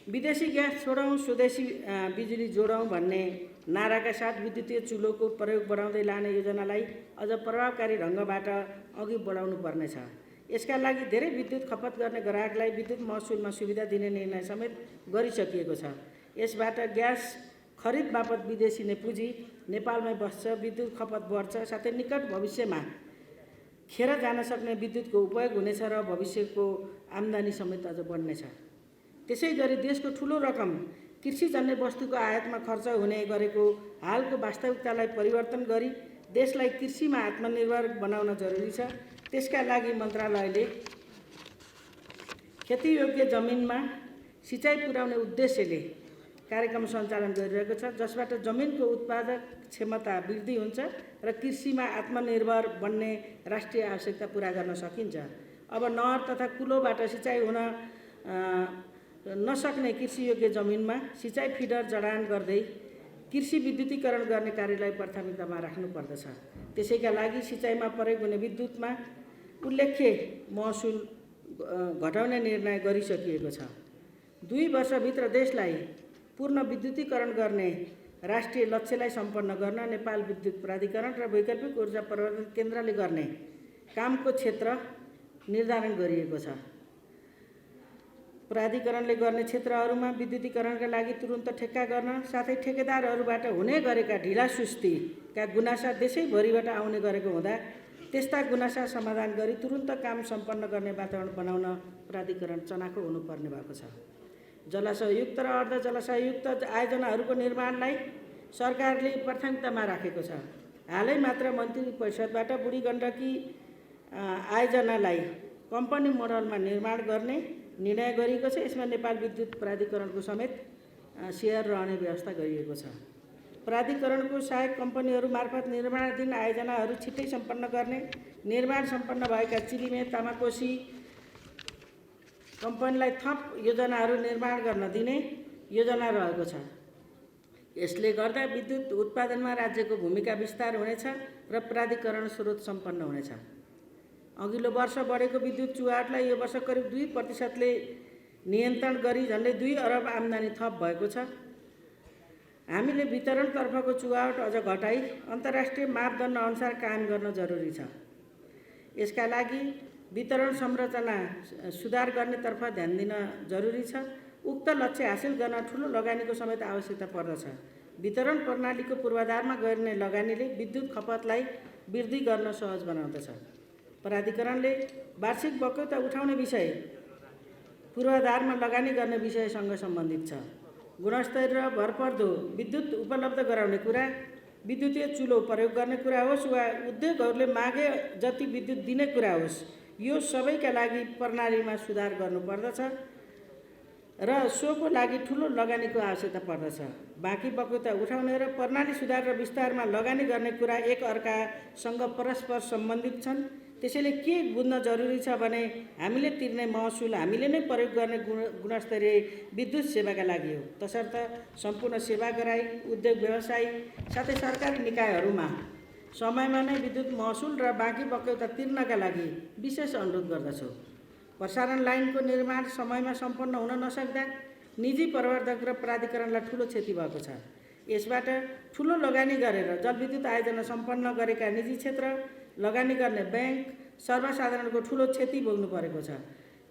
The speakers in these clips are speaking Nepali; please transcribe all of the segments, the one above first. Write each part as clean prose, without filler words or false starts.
विदेशी ग्यास छोडौँ स्वदेशी बिजुली जोडौँ भन्ने नाराका साथ विद्युतीय चुलोको प्रयोग बढाउँदै लाने योजनालाई अझ प्रभावकारी ढङ्गबाट अघि बढाउनु पर्नेछ। यसका लागि धेरै विद्युत खपत गर्ने ग्राहकलाई विद्युत महसुलमा सुविधा दिने निर्णय समेत गरिसकिएको छ। यसबाट ग्यास खरिद बापत विदेशी पुँजी नेपालमै बस्छ, विद्युत खपत बढ्छ, साथै निकट भविष्यमा खेर जान सक्ने विद्युतको उपयोग हुनेछ र भविष्यको आम्दानी समेत अझ बढ्नेछ। त्यसै गरी देशको ठुलो रकम कृषिजन्य वस्तुको आयातमा खर्च हुने गरेको हालको वास्तविकतालाई परिवर्तन गरी देशलाई कृषिमा आत्मनिर्भर बनाउन जरुरी छ। त्यसका लागि मन्त्रालयले खेतीयोग्य जमिनमा सिँचाइ पुर्याउने उद्देश्यले कार्यक्रम सञ्चालन गरिरहेको छ, जसबाट जमिनको उत्पादक क्षमता वृद्धि हुन्छ र कृषिमा आत्मनिर्भर बन्ने राष्ट्रिय आवश्यकता पूरा गर्न सकिन्छ। अब नहर तथा कुलोबाट सिँचाइ हुन नसक्ने कृषियोग्य जमिनमा सिँचाइ फिडर जडान गर्दै कृषि विद्युतीकरण गर्ने कार्यलाई प्राथमिकतामा राख्नुपर्दछ। त्यसैका लागि सिँचाइमा प्रयोग हुने विद्युतमा उल्लेख्य महसुल घटाउने निर्णय गरिसकिएको छ। 2 वर्षभित्र देशलाई पूर्ण विद्युतीकरण गर्ने राष्ट्रिय लक्ष्यलाई सम्पन्न गर्न नेपाल विद्युत प्राधिकरण र वैकल्पिक ऊर्जा प्रवर्धन केन्द्रले गर्ने कामको क्षेत्र निर्धारण गरिएको छ। प्राधिकरणले गर्ने क्षेत्रहरूमा विद्युतीकरणका लागि तुरुन्त ठेक्का गर्न साथै ठेकेदारहरूबाट हुने गरेका ढिलासुस्तीका गुनासा देशैभरिबाट आउने गरेको हुँदा त्यस्ता गुनासा समाधान गरी तुरुन्त काम सम्पन्न गर्ने वातावरण बनाउन प्राधिकरण चनाखो हुनुपर्ने भएको छ। जलाशययुक्त र अर्ध जलाशययुक्त आयोजनाहरूको निर्माणलाई सरकारले प्राथमिकतामा राखेको छ। हालै मात्र मन्त्री परिषदबाट बुढी गण्डकी आयोजनालाई कम्पनी मोडलमा निर्माण गर्ने निर्णय गरिएको छ। यसमा नेपाल विद्युत प्राधिकरणको समेत सेयर रहने व्यवस्था गरिएको छ। प्राधिकरणको सहायक कम्पनीहरू मार्फत निर्माणाधीन आयोजनाहरू छिट्टै सम्पन्न गर्ने, निर्माण सम्पन्न भएका चिलिमे तामाकोसी कम्पनीलाई थप योजनाहरू निर्माण गर्न दिने योजना रहेको छ। यसले गर्दा विद्युत उत्पादनमा राज्यको भूमिका विस्तार हुनेछ र प्राधिकरण स्रोत सम्पन्न हुनेछ। अघिल्लो वर्ष बढेको विद्युत चुहाटलाई यो वर्ष करिब 2%ले नियन्त्रण गरी झन्डै 2 अरब आम्दानी थप भएको छ। हामीले वितरणतर्फको चुहाट अझ घटाई अन्तर्राष्ट्रिय मापदण्ड अनुसार कायम गर्न जरुरी छ। यसका लागि वितरण संरचना सुधार गर्नेतर्फ ध्यान दिन जरुरी छ। उक्त लक्ष्य हासिल गर्न ठुलो लगानीको समेत आवश्यकता पर्दछ। वितरण प्रणालीको पूर्वाधारमा गर्ने लगानीले विद्युत खपतलाई वृद्धि गर्न सहज बनाउँदछ। प्राधिकरणले वार्षिक बक्यौता उठाउने विषय पूर्वाधारमा लगानी गर्ने विषयसँग सम्बन्धित छ। गुणस्तर र भरपर्दो विद्युत उपलब्ध गराउने कुरा, विद्युतीय चुलो प्रयोग गर्ने कुरा होस् वा उद्योगहरूले मागे जति विद्युत दिने कुरा होस्, यो सबैका लागि प्रणालीमा सुधार गर्नुपर्दछ र सोको लागि ठुलो लगानीको आवश्यकता पर्दछ। बाँकी बक्यौता उठाउने र प्रणाली सुधार र विस्तारमा लगानी गर्ने कुरा एक अर्कासँग परस्पर सम्बन्धित छन्। त्यसैले के बुझ्न जरुरी छ भने हामीले तिर्ने महसुल हामीले नै प्रयोग गर्ने गुणस्तरीय विद्युत सेवाका लागि हो। तसर्थ सम्पूर्ण सेवाग्राही, उद्योग व्यवसायी साथै सरकारी निकायहरूमा समयमा नै विद्युत महसुल र बाँकी बक्यौता तिर्नका लागि विशेष अनुरोध गर्दछु। प्रसारण लाइनको निर्माण समयमा सम्पन्न हुन नसक्दा निजी प्रवर्धक र प्राधिकरणलाई ठुलो क्षति भएको छ। यसबाट ठुलो लगानी गरेर जलविद्युत आयोजना सम्पन्न गरेका निजी क्षेत्र, लगानी गर्ने ब्याङ्क, सर्वसाधारणको ठुलो क्षति भोग्नु परेको छ।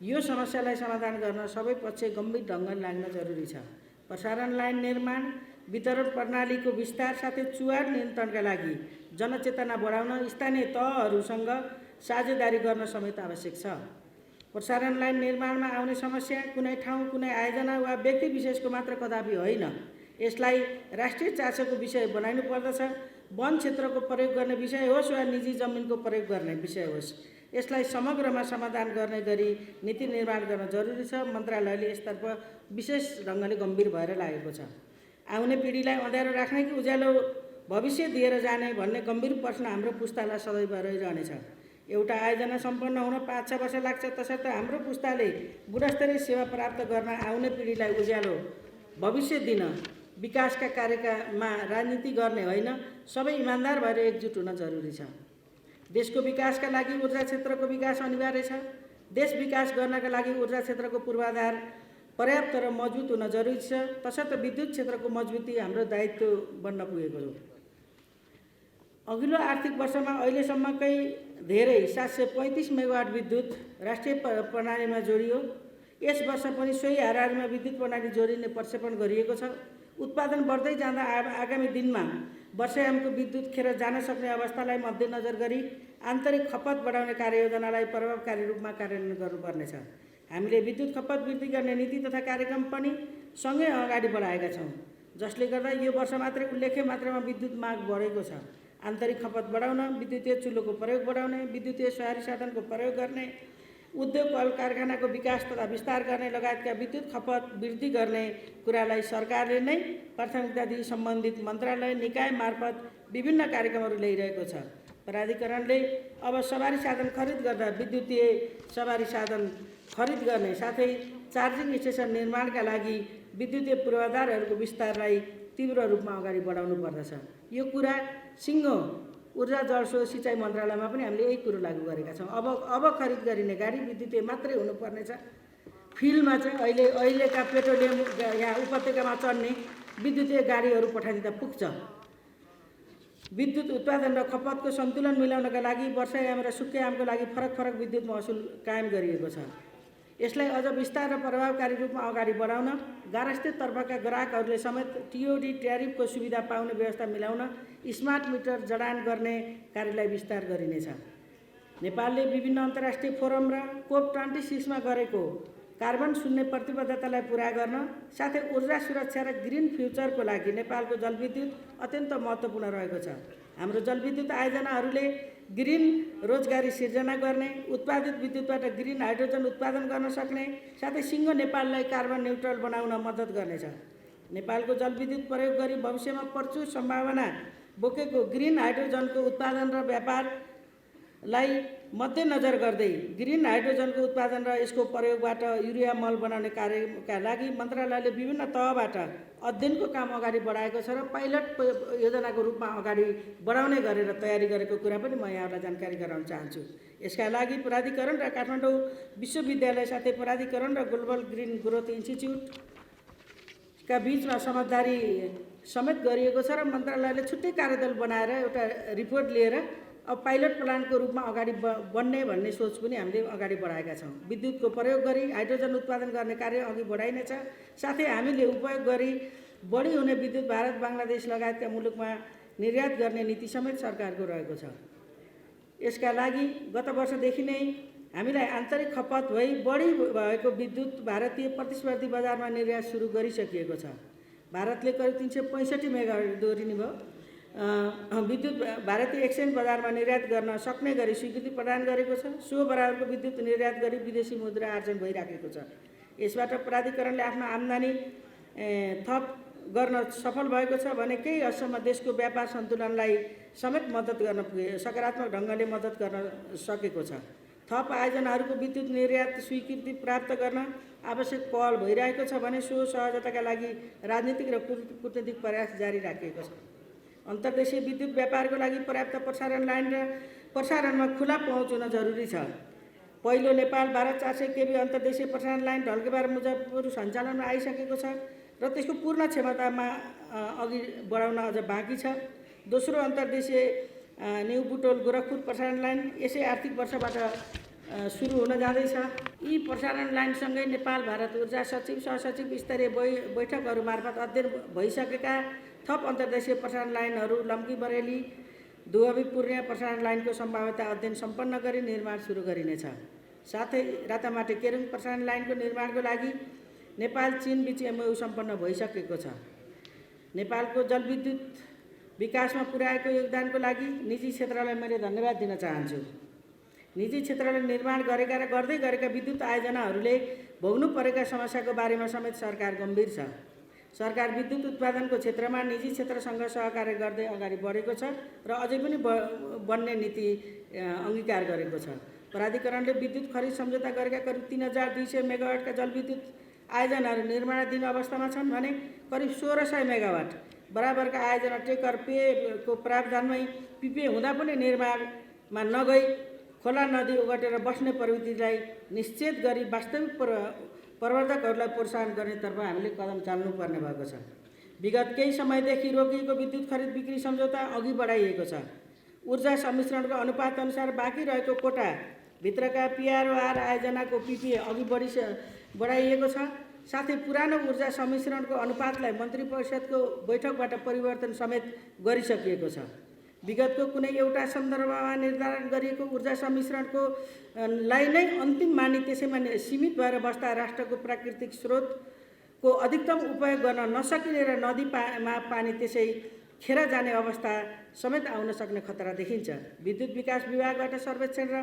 यो समस्यालाई समाधान गर्न सबै पक्ष गम्भीर ढङ्गले लाग्न जरुरी छ। प्रसारण लाइन निर्माण, वितरण प्रणालीको विस्तार साथै चुहाट नियन्त्रणका लागि जनचेतना बढाउन स्थानीय तहहरूसँग साझेदारी गर्न समेत आवश्यक छ। प्रसारण लाइन निर्माणमा आउने समस्या कुनै ठाउँ, कुनै आयोजना वा व्यक्ति विशेषको मात्र कदापि होइन। यसलाई राष्ट्रिय चासोको विषय बनाइनु पर्दछ। वन क्षेत्रको प्रयोग गर्ने विषय होस् वा निजी जमिनको प्रयोग गर्ने विषय होस्, यसलाई समग्रमा समाधान गर्ने गरी नीति निर्माण गर्न जरुरी छ। मन्त्रालयले यसतर्फ विशेष ढङ्गले गम्भीर भएर लागेको छ। आउने पिँढीलाई अँध्यारो राख्ने कि उज्यालो भविष्य दिएर जाने भन्ने गम्भीर प्रश्न हाम्रो पुस्तालाई सदैव रहिरहनेछ। एउटा आयोजना सम्पन्न हुन 5-6 वर्ष लाग्छ। तसर्थ हाम्रो पुस्ताले गुणस्तरीय सेवा प्राप्त गर्न आउने पिँढीलाई उज्यालो भविष्य दिन विकासका कार्यमा राजनीति गर्ने होइन, सबै इमान्दार भएर एकजुट हुन जरुरी छ। देशको विकासका लागि ऊर्जा क्षेत्रको विकास अनिवार्य छ। देश विकास गर्नका लागि ऊर्जा क्षेत्रको पूर्वाधार पर्याप्त र मजबुत हुन जरुरी छ। तसर्थ विद्युत क्षेत्रको मजबुती हाम्रो दायित्व बन्न पुगेको हो। अघिल्लो आर्थिक वर्षमा अहिलेसम्मकै धेरै 735 मेगावाट विद्युत राष्ट्रिय प्रणालीमा जोडियो। यस वर्ष पनि सोही हाराहारीमा विद्युत प्रणाली जोडिने प्रक्षेपण गरिएको छ। उत्पादन बढ्दै जाँदा आगामी दिनमा वर्षायामको विद्युत खेर जान सक्ने अवस्थालाई मध्यनजर गरी आन्तरिक खपत बढाउने कार्ययोजनालाई प्रभावकारी रूपमा कार्यान्वयन गर्नुपर्नेछ। हामीले विद्युत खपत वृद्धि गर्ने नीति तथा कार्यक्रम पनि सँगै अगाडि बढाएका छौँ, जसले गर्दा यो वर्ष मात्रै उल्लेख्य मात्रामा विद्युत माग बढेको छ। आन्तरिक खपत बढाउन, विद्युतीय चुल्होको प्रयोग बढाउने, विद्युतीय सवारी साधनको प्रयोग गर्ने, उद्योग कल कारखानाको विकास तथा विस्तार गर्ने लगायतका विद्युत खपत वृद्धि गर्ने कुरालाई सरकारले नै प्राथमिकता दिई सम्बन्धित मन्त्रालय निकाय मार्फत विभिन्न कार्यक्रमहरू ल्याइरहेको छ। प्राधिकरणले अब सवारी साधन खरिद गर्दा विद्युतीय सवारी साधन खरिद गर्ने साथै चार्जिङ स्टेसन निर्माणका लागि विद्युतीय पूर्वाधारहरूको विस्तारलाई तीव्र रूपमा अगाडि बढाउनु पर्दछ। यो कुरा सिङ्गो ऊर्जा जलस्रोत सिँचाइ मन्त्रालयमा पनि हामीले यही कुरो लागू गरेका छौँ। अब खरिद गरिने गाडी विद्युतीय मात्रै हुनुपर्नेछ। फिल्डमा चाहिँ अहिलेका पेट्रोलियम यहाँ उपत्यकामा चढ्ने विद्युतीय गाडीहरू पठाइदिँदा पुग्छ। विद्युत उत्पादन र खपतको सन्तुलन मिलाउनका लागि वर्षायाम र सुक्खायामको लागि फरक विद्युत महसुल कायम गरिएको छ। यसलाई अझ विस्तार र प्रभावकारी रूपमा अगाडि बढाउन गारस्थित तर्फका ग्राहकहरूले समेत टिओडी ट्यारिफको सुविधा पाउने व्यवस्था मिलाउन स्मार्ट मिटर जडान गर्ने कार्यलाई विस्तार गरिनेछ। नेपालले विभिन्न अन्तर्राष्ट्रिय फोरम र COP26 मा गरेको कार्बन शून्य प्रतिबद्धतालाई पूरा गर्न साथै ऊर्जा सुरक्षा र ग्रिन फ्युचरको लागि नेपालको जलविद्युत अत्यन्त महत्त्वपूर्ण रहेको छ। हाम्रो जलविद्युत आयोजनाहरूले ग्रिन रोजगारी सिर्जना गर्ने, उत्पादित विद्युतबाट ग्रिन हाइड्रोजन उत्पादन गर्न सक्ने साथै सिङ्गो नेपाललाई कार्बन न्युट्रल बनाउन मद्दत गर्नेछ। नेपालको जलविद्युत प्रयोग गरी भविष्यमा प्रचुर सम्भावना बोकेको ग्रिन हाइड्रोजनको उत्पादन र व्यापारलाई मध्यनजर गर्दै ग्रिन हाइड्रोजनको उत्पादन र यसको प्रयोगबाट युरिया मल बनाउने कार्यका लागि मन्त्रालयले विभिन्न तहबाट अध्ययनको काम अगाडि बढाएको छ र पाइलट योजनाको रूपमा अगाडि बढाउने गरेर तयारी गरेको कुरा पनि म यहाँहरूलाई जानकारी गराउन चाहन्छु। यसका लागि प्राधिकरण र काठमाडौँ विश्वविद्यालय साथै प्राधिकरण र ग्लोबल ग्रिन ग्रोथ इन्स्टिच्युटका बीचमा समझदारी समेत गरिएको छ र मन्त्रालयले छुट्टै कार्यदल बनाएर एउटा रिपोर्ट लिएर अब पाइलट प्लानको रूपमा अगाडि बढ्ने भन्ने सोच पनि हामीले अगाडि बढाएका छौँ। विद्युतको प्रयोग गरी हाइड्रोजन उत्पादन गर्ने कार्य अघि बढाइनेछ। साथै हामीले उपयोग गरी बढी हुने विद्युत भारत, बङ्गलादेश लगायतका मुलुकमा निर्यात गर्ने नीति समेत सरकारको रहेको छ। यसका लागि गत वर्षदेखि नै हामीलाई आन्तरिक खपत भई बढी भएको विद्युत भारतीय प्रतिस्पर्धी बजारमा निर्यात सुरु गरिसकिएको छ। भारतले करिब 365 मेगावाट दोहोरिने भयो विद्युत भारतीय एक्सचेन्ज बजारमा निर्यात गर्न सक्ने गरी स्वीकृति प्रदान गरेको छ। सो बराबरको विद्युत निर्यात गरी विदेशी मुद्रा आर्जन भइराखेको छ। यसबाट प्राधिकरणले आफ्नो आम्दानी थप गर्न सफल भएको छ भने केही हदसम्म देशको व्यापार सन्तुलनलाई समेत मद्दत गर्न सकारात्मक ढङ्गले मद्दत गर्न सकेको छ। थप आयोजनाहरूको विद्युत निर्यात स्वीकृति प्राप्त गर्न आवश्यक पहल भइरहेको छ भने सो सहजताका लागि राजनीतिक र कूटनीतिक प्रयास जारी राखिएको छ। अन्तर्देशीय विद्युत व्यापारको लागि पर्याप्त प्रसारण लाइन र प्रसारणमा खुला पहुँच हुन जरुरी छ। पहिलो नेपाल भारत 400 केबी अन्तर्देशीय प्रसारण लाइन ढल्केबार मुजफ्फरपुर सञ्चालनमा आइसकेको छ र त्यसको पूर्ण क्षमतामा अघि बढाउन अझ बाँकी छ। दोस्रो अन्तर्देशीय न्यू बुटोल गोरखपुर प्रसारण लाइन यसै आर्थिक वर्षबाट सुरु हुन जाँदैछ। यी प्रसारण लाइनसँगै नेपाल भारत ऊर्जा सचिव सहसचिव स्तरीय बैठकहरू मार्फत अध्ययन भइसकेका थप अन्तर्देशीय प्रसारण लाइनहरू लम्की बरेली दुहबी पूर्णिया प्रसारण लाइनको सम्भाव्यता अध्ययन सम्पन्न गरी निर्माण सुरु गरिनेछ। साथै रातामाटे केरुङ प्रसारण लाइनको निर्माणको लागि नेपाल चीन बीच MOU सम्पन्न भइसकेको छ। नेपालको जलविद्युत विकासमा पुर्याएको योगदानको लागि निजी क्षेत्रलाई मैले धन्यवाद दिन चाहन्छु। निजी क्षेत्रले निर्माण गरेका र गर्दै गरेका विद्युत आयोजनाहरूले भोग्नु परेका समस्याको बारेमा समेत सरकार गम्भीर छ। सरकार विद्युत उत्पादनको क्षेत्रमा निजी क्षेत्रसँग सहकार्य गर्दै अगाडि बढेको छ र अझै पनि बन्ने नीति अङ्गीकार गरेको छ। प्राधिकरणले विद्युत खरिद सम्झौता गरेका करिब 3200 मेगावाटका जलविद्युत आयोजनाहरू निर्माणाधीन अवस्थामा छन् भने करिब 1600 मेगावाट बराबरका आयोजना टेकर पेको प्रावधानमै पिपे हुँदा पनि निर्माणमा नगई खोला नदी ओगटेर बस्ने प्रवृत्तिलाई निश्चित गरी वास्तविक प्रवर्धकहरूलाई प्रोत्साहन गर्नेतर्फ हामीले कदम चाल्नुपर्ने भएको छ। विगत केही समयदेखि रोकिएको विद्युत खरिद बिक्री सम्झौता अघि बढाइएको छ। ऊर्जा सम्मिश्रणको अनुपात अनुसार बाँकी रहेको कोटा भित्रका PROR आयोजनाको PPA अघि बढाइएको छ। साथै पुरानो ऊर्जा सम्मिश्रणको अनुपातलाई मन्त्री परिषदको बैठकबाट परिवर्तन समेत गरिसकिएको छ। विगतको कुनै एउटा सन्दर्भमा निर्धारण गरिएको ऊर्जा सम्मिश्रणको लाई नै अन्तिम मानि त्यसैमा सीमित भएर बस्दा राष्ट्रको प्राकृतिक स्रोतको अधिकतम उपयोग गर्न नसकिने र नदीमा पानी त्यसै खेर जाने अवस्था समेत आउन सक्ने खतरा देखिन्छ। विद्युत विकास विभागबाट सर्वेक्षण र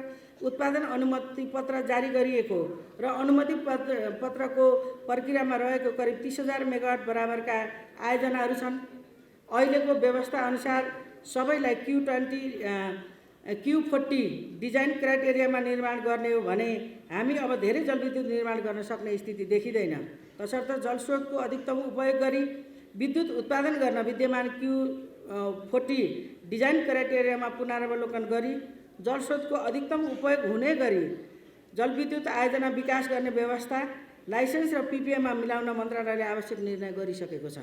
उत्पादन अनुमति पत्र जारी गरिएको र अनुमति पत्रको प्रक्रियामा रहेको करिब 30,000 मेगावाट बराबरका आयोजनाहरू छन्। अहिलेको व्यवस्था अनुसार सबैलाई Q40 डिजाइन क्राइटेरियामा निर्माण गर्ने हो भने हामी अब धेरै जलविद्युत निर्माण गर्न सक्ने स्थिति देखिँदैन। तसर्थ जलस्रोतको अधिकतम उपयोग गरी विद्युत उत्पादन गर्न विद्यमान Q40 डिजाइन क्राइटेरियामा पुनरावलोकन गरी जलस्रोतको अधिकतम उपयोग हुने गरी जलविद्युत आयोजना विकास गर्ने व्यवस्था लाइसेन्स र PPAमा मिलाउन मन्त्रालयले आवश्यक निर्णय गरिसकेको छ।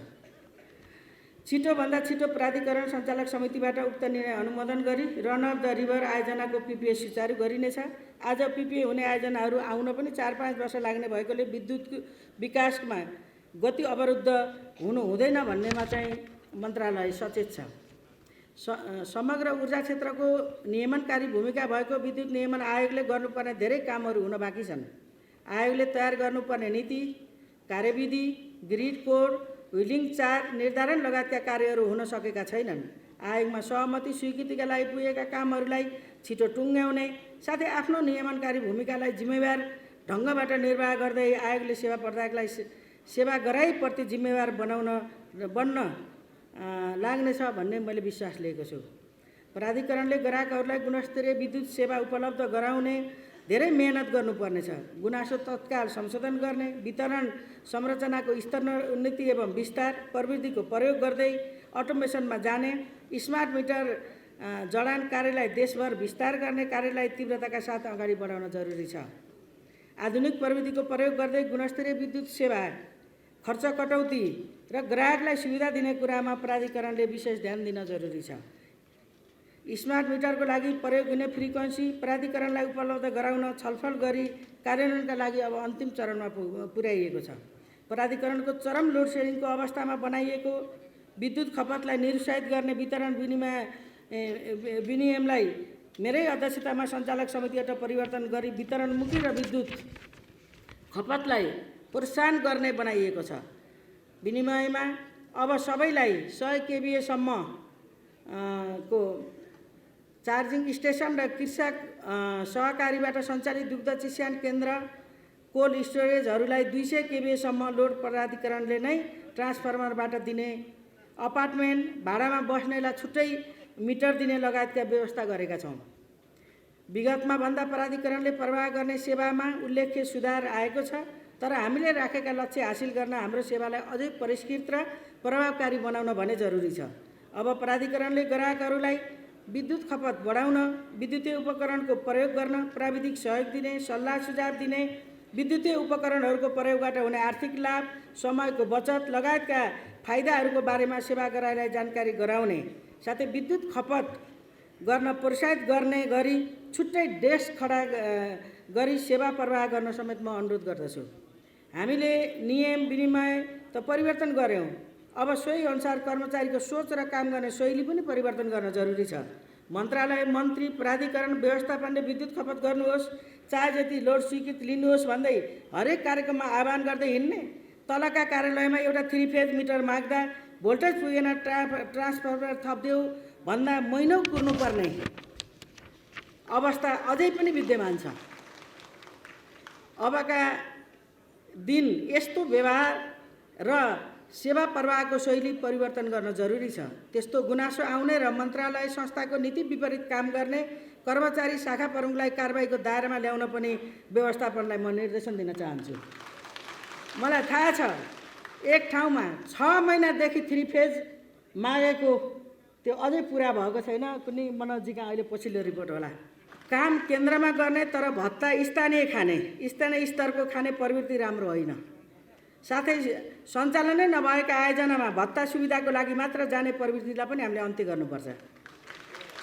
छिटोभन्दा छिटो प्राधिकरण सञ्चालक समितिबाट उक्त निर्णय अनुमोदन गरी रन अफ द रिभर आयोजनाको PPA सुचारू गरिनेछ। आज PPA हुने आयोजनाहरू आउन पनि 4-5 वर्ष लाग्ने भएकोले विद्युत विकासमा गति अवरुद्ध हुनु हुँदैन भन्नेमा चाहिँ मन्त्रालय सचेत छ। समग्र ऊर्जा क्षेत्रको नियमनकारी भूमिका भएको विद्युत नियमन आयोगले गर्नुपर्ने धेरै कामहरू हुन बाँकी छन्। आयोगले तयार गर्नुपर्ने नीति, कार्यविधि, ग्रिड कोड, व्हिलिङ चार्ट निर्धारण लगायतका कार्यहरू हुन सकेका छैनन्। आयोगमा सहमति स्वीकृतिका लागि पुगेका कामहरूलाई छिटो टुङ्ग्याउने साथै आफ्नो नियमनकारी भूमिकालाई जिम्मेवार ढङ्गबाट निर्वाह गर्दै आयोगले सेवा प्रदायकलाई सेवा गराइप्रति जिम्मेवार बन्न लाग्नेछ भन्ने मैले विश्वास लिएको छु। प्राधिकरणले ग्राहकहरूलाई गुणस्तरीय विद्युत सेवा उपलब्ध गराउने धेरै मेहनत गर्नुपर्नेछ। गुनासो तत्काल संशोधन गर्ने, वितरण संरचनाको स्तरोन्नति एवं विस्तार, प्रविधिको प्रयोग गर्दै अटोमेसनमा जाने, स्मार्ट मिटर जडान कार्यलाई देशभर विस्तार गर्ने कार्यलाई तीव्रताका साथ अगाडि बढाउन जरुरी छ। आधुनिक प्रविधिको प्रयोग गर्दै गुणस्तरीय विद्युत सेवा, खर्च कटौती र ग्राहकलाई सुविधा दिने कुरामा प्राधिकरणले विशेष ध्यान दिन जरुरी छ। स्मार्ट मिटरको लागि प्रयोग हुने फ्रिक्वेन्सी प्राधिकरणलाई उपलब्ध गराउन छलफल गरी कार्यान्वयनका लागि अब अन्तिम चरणमा पुर्याइएको छ। प्राधिकरणको चरम लोड सेडिङको अवस्थामा बनाइएको विद्युत खपतलाई निरुत्साहित गर्ने वितरण विनियमलाई मेरै अध्यक्षतामा सञ्चालक समितिबाट परिवर्तन गरी वितरणमुखी र विद्युत खपतलाई प्रोत्साहन गर्ने बनाइएको छ। विनिमयमा अब सबैलाई 100 kVA सम्म को चार्जिङ स्टेसन र कृषक सहकारीबाट सञ्चालित दुग्ध चिस्यान केन्द्र, कोल्ड स्टोरेजहरूलाई 200 kVA सम्म लोड प्राधिकरणले नै ट्रान्सफर्मरबाट दिने, अपार्टमेन्ट भाडामा बस्नेलाई छुट्टै मिटर दिने लगायतका व्यवस्था गरेका छौँ। विगतमा भन्दा प्राधिकरणले प्रवाह गर्ने सेवामा उल्लेख्य सुधार आएको छ, तर हामीले राखेका लक्ष्य हासिल गर्न हाम्रो सेवालाई अझै परिष्कृत र प्रभावकारी बनाउन भने जरुरी छ। अब प्राधिकरणले ग्राहकहरूलाई विद्युत खपत बढाउन, विद्युतीय उपकरणको प्रयोग गर्न, प्राविधिक सहयोग दिने, सल्लाह सुझाव दिने, विद्युतीय उपकरणहरूको प्रयोगबाट हुने आर्थिक लाभ, समयको बचत लगायतका फाइदाहरूको बारेमा सेवाग्राहीलाई जानकारी गराउने साथै विद्युत खपत गर्न प्रोत्साहित गर्ने गरी छुट्टै डेस्क खडा गरी सेवा प्रवाह गर्न समेत म अनुरोध गर्दछु। हामीले नियम विनिमय त परिवर्तन गऱ्यौँ, अब सोही अनुसार कर्मचारीको सोच र काम गर्ने शैली पनि परिवर्तन गर्न जरुरी छ। मन्त्रालय, मन्त्री, प्राधिकरण, व्यवस्थापनले विद्युत खपत गर्नुहोस्, चाहे जति लोड स्वीकृत लिनुहोस् भन्दै हरेक कार्यक्रममा आह्वान गर्दै हिँड्ने, तलका कार्यालयमा एउटा 3 फेज मिटर माग्दा भोल्टेज पुगेन ट्रान्सफर्मर थपिदेऊ भन्दा महिनौ कुर्नुपर्ने अवस्था अझै पनि विद्यमान छ। अबका दिन यस्तो व्यवहार र सेवा प्रवाहको शैली परिवर्तन गर्न जरुरी छ। त्यस्तो गुनासो आउने र मन्त्रालय संस्थाको नीति विपरीत काम गर्ने कर्मचारी शाखा प्रमुखलाई कारबाहीको दायरामा ल्याउन पनि व्यवस्थापनलाई म निर्देशन दिन चाहन्छु। मलाई थाहा छ एक ठाउँमा 6 महिनादेखि 3 फेज मागेको त्यो अझै पुरा भएको छैन। कुनै मनोजीका अहिले पछिल्लो रिपोर्ट होला। काम केन्द्रमा गर्ने तर भत्ता स्थानीय खाने, स्थानीय स्तरको खाने प्रवृत्ति राम्रो होइन। साथै सञ्चालनै नभएका आयोजनामा भत्ता सुविधाको लागि मात्र जाने प्रवृत्तिलाई पनि हामीले अन्त्य गर्नुपर्छ।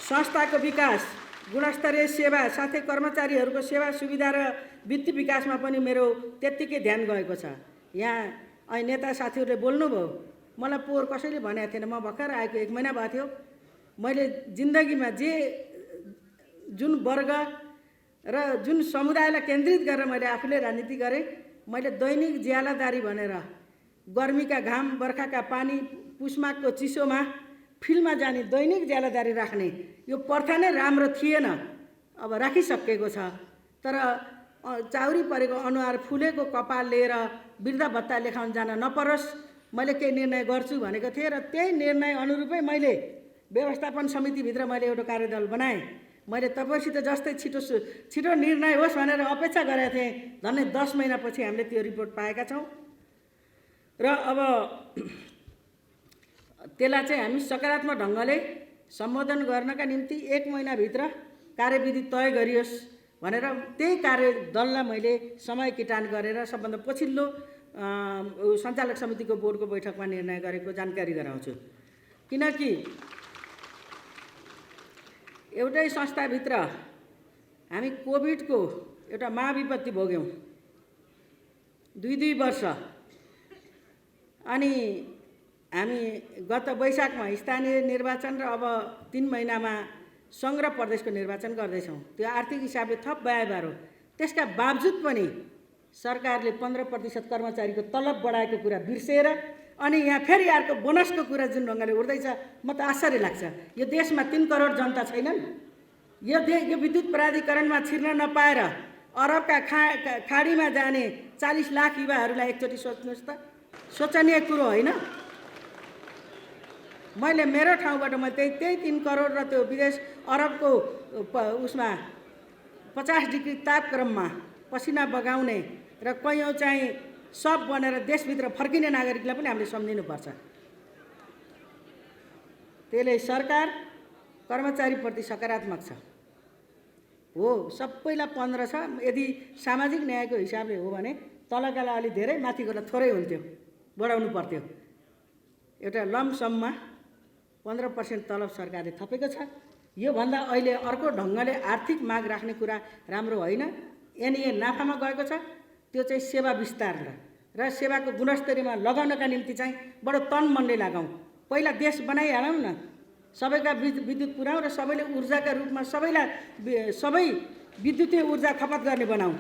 संस्थाको विकास, गुणस्तरीय सेवा साथै कर्मचारीहरूको सेवा सुविधा र वित्तीय विकासमा पनि मेरो त्यत्तिकै ध्यान गएको छ। यहाँ नेता साथीहरूले बोल्नुभयो, मलाई पोहोर कसैले भनेको थिएन, म भर्खर आएको 1 महिना भएको थियो। मैले जिन्दगीमा जुन वर्ग र जुन समुदायलाई केन्द्रित गरेर मैले आफूले राजनीति गरेँ, मैले दैनिक ज्यालादारी भनेर गर्मीका घाम, बर्खाका पानी, पुसमाघको चिसोमा फिल्डमा जाने दैनिक ज्यालादारी राख्ने यो प्रथा नै राम्रो थिएन। अब राखिसकेको छ। तर चाउरी परेको अनुहार, फुलेको कपाल लिएर वृद्ध भत्ता लेखाउन जान नपरोस्, मैले केही निर्णय गर्छु भनेको थिएँ र त्यही निर्णय अनुरूपै मैले व्यवस्थापन समितिभित्र मैले एउटा कार्यदल बनाएँ। मैले तपाईँसित जस्तै छिटो निर्णय होस् भनेर अपेक्षा गरेको थिएँ। झन्डै 10 महिनापछि हामीले त्यो रिपोर्ट पाएका छौँ र अब त्यसलाई चाहिँ हामी सकारात्मक ढङ्गले सम्बोधन गर्नका निम्ति 1 महिनाभित्र कार्यविधि तय गरियोस् भनेर त्यही कार्यदललाई मैले समय किटान गरेर सबभन्दा पछिल्लो सञ्चालक समितिको बोर्डको बैठकमा निर्णय गरेको जानकारी गराउँछु। किनकि एउटै संस्थाभित्र हामी कोभिडको एउटा महाविपत्ति भोग्यौँ 2 वर्ष। अनि हामी गत वैशाखमा स्थानीय निर्वाचन र अब 3 महिनामा सङ्घ र प्रदेशको निर्वाचन गर्दैछौँ। त्यो आर्थिक हिसाबले थप व्ययभार हो। त्यसका बावजुद पनि सरकारले 15% कर्मचारीको तलब बढाएको कुरा बिर्सेर अनि यहाँ फेरि अर्को बोनसको कुरा जुन ढङ्गले उठ्दैछ, म त आश्चर्य लाग्छ। यो देशमा 3 करोड जनता छैनन्? यो विद्युत प्राधिकरणमा छिर्न नपाएर अरबका खाडीमा जाने 40 लाख युवाहरूलाई एकचोटि सोच्नुहोस् त, सोचनीय कुरो होइन? मैले मेरो ठाउँबाट मैले त्यही 3 करोड र त्यो विदेश अरबको उसमा 50 डिग्री तापक्रममा पसिना बगाउने र कैयौँ चाहिँ सब बनेर देशभित्र फर्किने नागरिकलाई पनि हामीले सम्झिनुपर्छ। त्यसले सरकार कर्मचारीप्रति सकारात्मक छ हो, सबैलाई 15 छ। यदि सामाजिक न्यायको हिसाबले हो भने तलकालाई अलि धेरै, माथिकोलाई थोरै हुन्थ्यो, बढाउनु पर्थ्यो। एउटा लमसममा 15% तलब सरकारले थपेको छ। योभन्दा अहिले अर्को ढङ्गले आर्थिक माग राख्ने कुरा राम्रो होइन। एनए नाफामा गएको छ। त्यो चाहिँ सेवा विस्तार र सेवाको गुणस्तरीयमा लगाउनका निम्ति चाहिँ बडो तन मनले लगाउँ। पहिला देश बनाइहालौँ न, सबैका विद्युत पुर्याउँ र सबैले ऊर्जाका रूपमा सबै विद्युतीय ऊर्जा खपत गर्ने बनाऊँ।